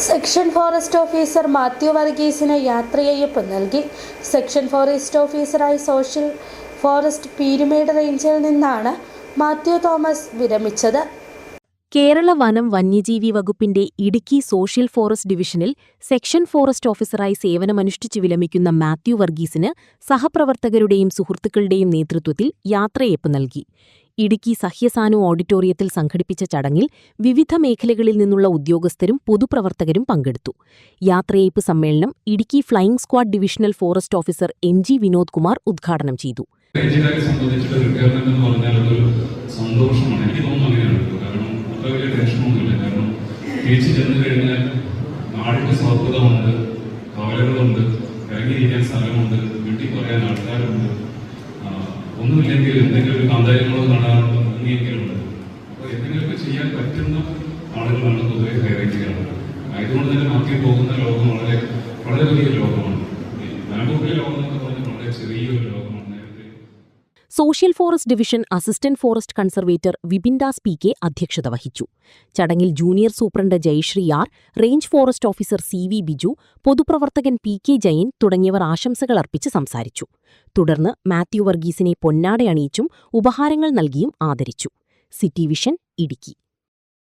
Section forest officer Mathew വർഗീസിന് യാത്രയയപ്പ് നൽകി. Section forest ഓഫീസറായി സോഷ്യൽ ഫോറസ്റ്റ് പീരുമേട് റേഞ്ചിൽ നിന്നാണ് മാത്യു തോമസ് വിരമിച്ചത്. കേരള വനം വന്യജീവി വകുപ്പിന്റെ ഇടുക്കി സോഷ്യൽ ഫോറസ്റ്റ് ഡിവിഷനിൽ സെക്ഷൻ ഫോറസ്റ്റ് ഓഫീസറായി സേവനമനുഷ്ഠിച്ചു വിരമിക്കുന്ന മാത്യു വർഗീസിന് സഹപ്രവർത്തകരുടെയും സുഹൃത്തുക്കളുടെയും നേതൃത്വത്തിൽ യാത്രയയപ്പ് നൽകി. ഇടുക്കി സഹ്യസാനു ഓഡിറ്റോറിയത്തിൽ സംഘടിപ്പിച്ച ചടങ്ങിൽ വിവിധ മേഖലകളിൽ നിന്നുള്ള ഉദ്യോഗസ്ഥരും പൊതുപ്രവർത്തകരും പങ്കെടുത്തു. യാത്രയയപ്പ് സമ്മേളനം Idukki flying squad divisional forest officer MG Vinod Kumar ഉദ്ഘാടനം ചെയ്തു. സന്തോഷമാണ്. എനിക്ക് തോന്നുന്നു അങ്ങനെയാണ്. കാരണം അത്ര വലിയ ടെൻഷനൊന്നുമില്ല. കാരണം തിരിച്ചു ചെന്ന് കഴിഞ്ഞാൽ നാടിന്റെ സൗഹൃദമുണ്ട്, കവലകളുണ്ട്, ഇറങ്ങിയിരിക്കാൻ സ്ഥലമുണ്ട്, വീട്ടിൽ പറയാൻ ആൾക്കാരുണ്ട്, ഒന്നുമില്ലെങ്കിൽ എന്തെങ്കിലും ഒരു കാന്താര്യങ്ങളോ കാണാനുള്ള ഭംഗിയെങ്കിലുണ്ട്. അപ്പോൾ എന്തെങ്കിലുമൊക്കെ ചെയ്യാൻ പറ്റുന്ന ആളുകളാണ് പൊതുവെ ഹൈറേഞ്ചുകളാണ്. ആയതുകൊണ്ട് തന്നെ മാറ്റി പോകുന്ന ലോകം വളരെ വളരെ വലിയ ലോകമാണ്. വനംവകുപ്പിലെ ലോകം എന്നൊക്കെ പറഞ്ഞാൽ വളരെ ചെറിയൊരു ലോകമാണ്. Social forest division assistant forest conservator Vipindas PK അധ്യക്ഷത വഹിച്ചു. ചടങ്ങിൽ junior superintendent Jayasree R, range forest officer CV Biju, പൊതുപ്രവർത്തകൻ PK ജയൻ തുടങ്ങിയവർ ആശംസകൾ അർപ്പിച്ച് സംസാരിച്ചു. തുടർന്ന് മാത്യു വർഗീസിനെ പൊന്നാടയണിയിച്ചും ഉപഹാരങ്ങൾ നൽകിയും ആദരിച്ചു. City vision, Idukki.